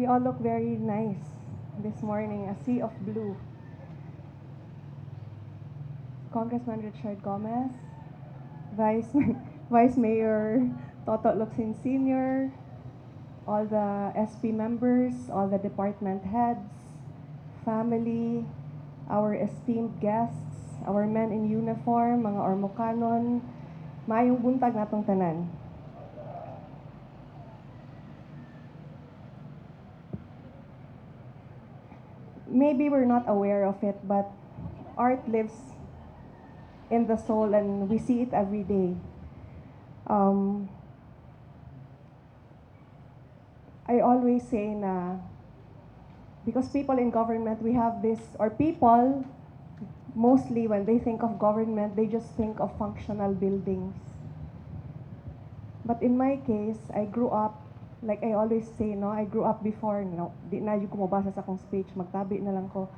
You all look very nice this morning, a sea of blue. Congressman Richard Gomez, Vice, Vice Mayor Toto Locsin Sr., all the SP members, all the department heads, family, our esteemed guests, our men in uniform, mga Ormocanon, maayong buntag natong tanan. Maybe we're not aware of it, but art lives in the soul and we see it every day. I always say na because people in government, we have this, or people, mostly when they think of government, they just think of functional buildings. But in my case, I grew up, like I always say, no, I grew up before, no, di na yung kumabasa sa akong speech, magtabi na lang ko.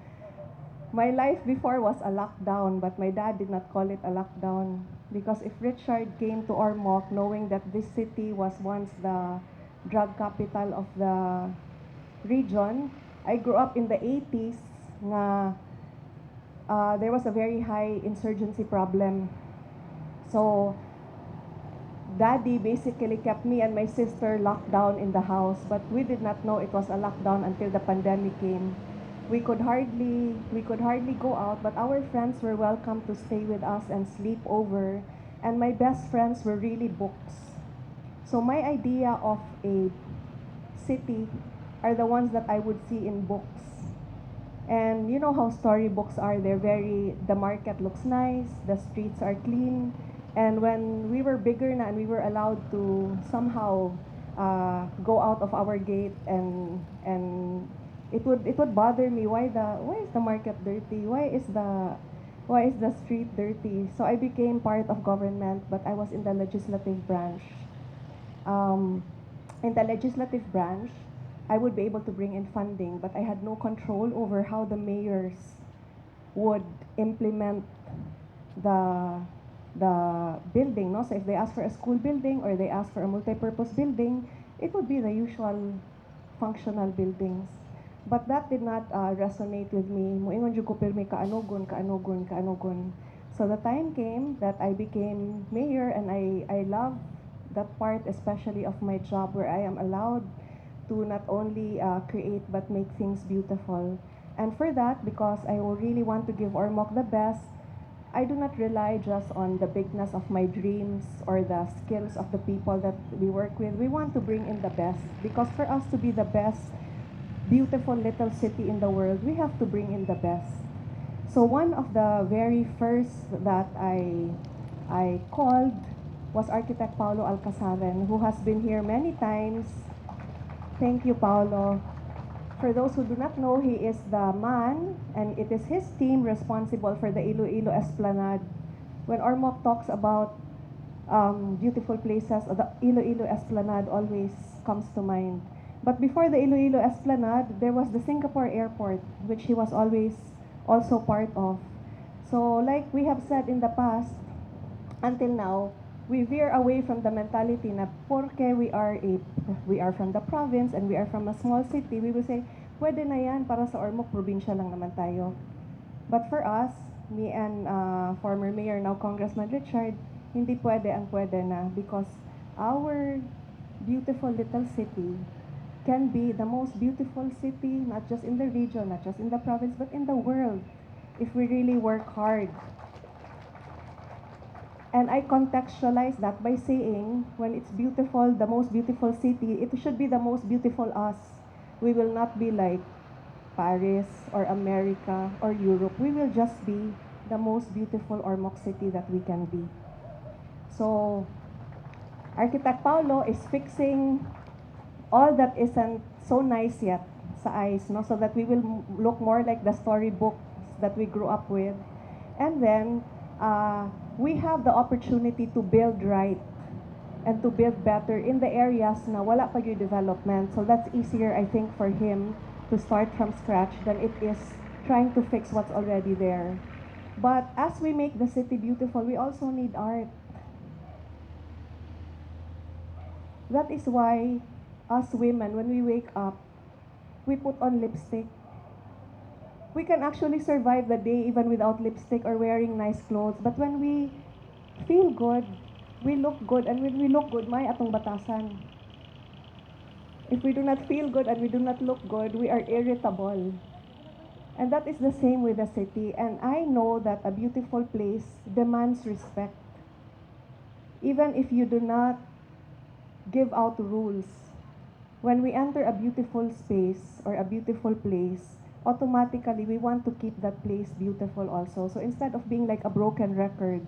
My life before was a lockdown, but my dad did not call it a lockdown. Because if Richard came to Ormoc knowing that this city was once the drug capital of the region, I grew up in the 80s nga there was a very high insurgency problem. So, Daddy basically kept me and my sister locked down in the house, but we did not know it was a lockdown until the pandemic came. We could hardly go out, but our friends were welcome to stay with us and sleep over, and my best friends were really books. So my idea of a city are the ones that I would see in books. And you know how storybooks are, the market looks nice, the streets are clean. And when we were bigger na and we were allowed to somehow go out of our gate and it would bother me why is the market dirty? Why is the street dirty? So I became part of government, but I was in the legislative branch. In the legislative branch, I would be able to bring in funding, but I had no control over how the mayors would implement the building. No? So if they ask for a school building or they ask for a multi-purpose building, it would be the usual functional buildings. But that did not resonate with me. Moingon jud ko pirmi kaanogon. So the time came that I became mayor, and I love that part, especially of my job, where I am allowed to not only create but make things beautiful. And for that, because I really want to give Ormoc the best, I do not rely just on the bigness of my dreams or the skills of the people that we work with. We want to bring in the best, because for us to be the best beautiful little city in the world, we have to bring in the best. So one of the very first that I called was architect Paulo Alcazaren, who has been here many times. Thank you, Paulo. For those who do not know, he is the man, and it is his team responsible for the Iloilo Esplanade. When Ormoc talks about beautiful places, the Iloilo Esplanade always comes to mind. But before the Iloilo Esplanade, there was the Singapore Airport, which he was always also part of. So like we have said in the past, until now, we veer away from the mentality na porque we are from the province and we are from a small city, we will say, pwede na yan, para sa Ormoc, probinsya lang naman tayo. But for us, me and former mayor, now Congressman Richard, hindi pwede ang pwede na, because our beautiful little city can be the most beautiful city, not just in the region, not just in the province, but in the world, if we really work hard. And I contextualize that by saying, when it's beautiful, the most beautiful city, it should be the most beautiful us. We will not be like Paris or America or Europe. We will just be the most beautiful Ormoc city that we can be. So, Architect Paulo is fixing all that isn't so nice yet sa eyes, no? So that we will look more like the storybooks that we grew up with. And then, we have the opportunity to build right and to build better in the areas na wala pa yung development. So that's easier, I think, for him to start from scratch than it is trying to fix what's already there. But as we make the city beautiful, we also need art. That is why us women, when we wake up, we put on lipstick. We can actually survive the day even without lipstick or wearing nice clothes. But when we feel good, we look good. And when we look good, may atong batasan. If we do not feel good and we do not look good, we are irritable. And that is the same with the city. And I know that a beautiful place demands respect. Even if you do not give out rules, when we enter a beautiful space or a beautiful place, automatically we want to keep that place beautiful also. So instead of being like a broken record,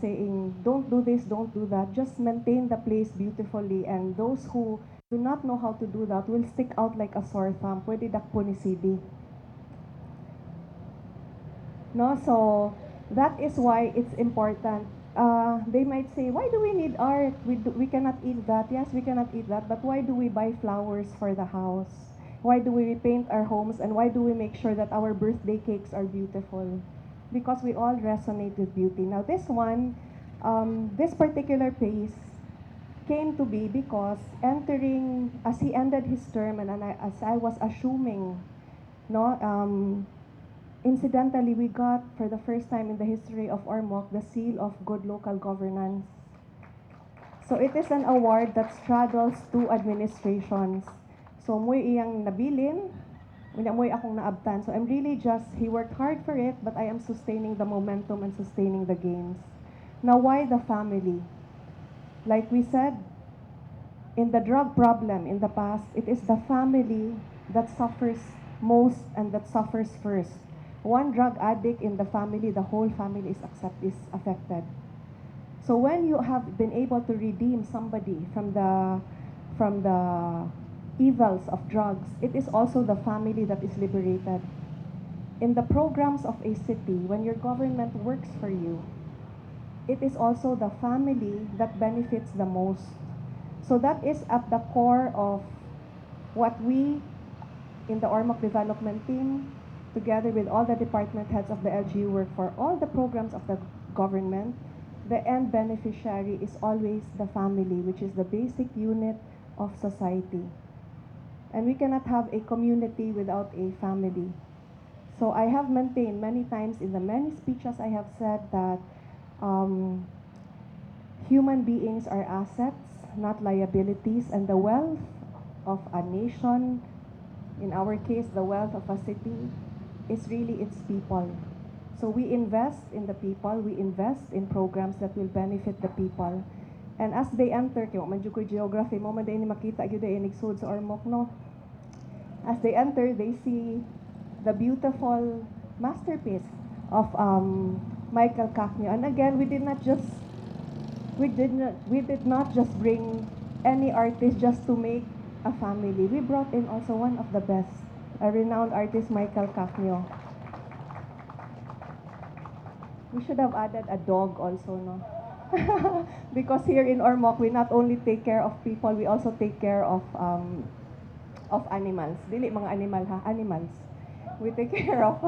saying, don't do this, don't do that, just maintain the place beautifully. And those who do not know how to do that will stick out like a sore thumb. Pwede dakpo ni CD. No, so that is why it's important. They might say, why do we need art? We cannot eat that. Yes, we cannot eat that. But why do we buy flowers for the house? Why do we paint our homes? And why do we make sure that our birthday cakes are beautiful? Because we all resonate with beauty. Now this one, this particular piece came to be because as he ended his term and as I was assuming, no, incidentally, we got, for the first time in the history of Ormoc, the Seal of Good Local Governance. So it is an award that straddles two administrations. So mo'y iyang nabilin, mo'y akong naabtan. So I'm really he worked hard for it, but I am sustaining the momentum and sustaining the gains. Now, why the family? Like we said, in the drug problem in the past, it is the family that suffers most and that suffers first. One drug addict in the family, the whole family is affected. So when you have been able to redeem somebody from the evils of drugs, it is also the family that is liberated. In the programs of a city, when your government works for you, it is also the family that benefits the most. So that is at the core of what we in the Ormoc development team, together with all the department heads of the LGU, work for. All the programs of the government, the end beneficiary is always the family, which is the basic unit of society. And we cannot have a community without a family. So I have maintained many times in the many speeches I have said that human beings are assets, not liabilities, and the wealth of a nation, in our case, the wealth of a city, is really its people. So we invest in the people, we invest in programs that will benefit the people. And as they enter, kaya man jud ko geography, mo man din makita gyud ay nigsud sa Ormoc, no? As they enter, they see the beautiful masterpiece of Michael Cacnio. And again, we did not just bring any artist just to make a family. We brought in also one of the best, a renowned artist, Michael Cacnio. We should have added a dog also, no? Because here in Ormoc, we not only take care of people, we also take care of animals. Dili mga animal ha, animals. We take care of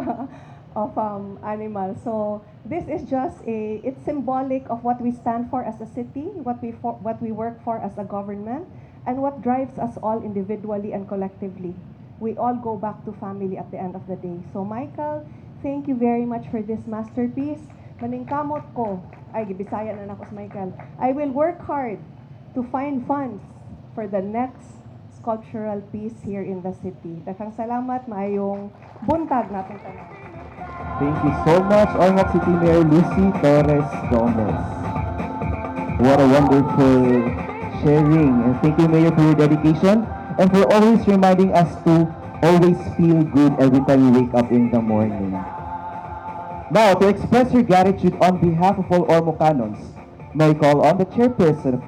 animals. So this is just it's symbolic of what we stand for as a city, what we work for as a government, and what drives us all individually and collectively. We all go back to family at the end of the day. So Michael, thank you very much for this masterpiece. Maningkamot ko, ay gibisaya na nako sa Michael. I will work hard to find funds for the next sculptural piece here in the city. Daghang salamat, maayong buntag natin tanan. Thank you so much, Ormoc City Mayor Lucy Torres Gomez. What a wonderful sharing. And thank you, Mayor, for your dedication and for always reminding us to always feel good every time we wake up in the morning. Now, to express your gratitude on behalf of all Ormocanons, may I call on the chairperson of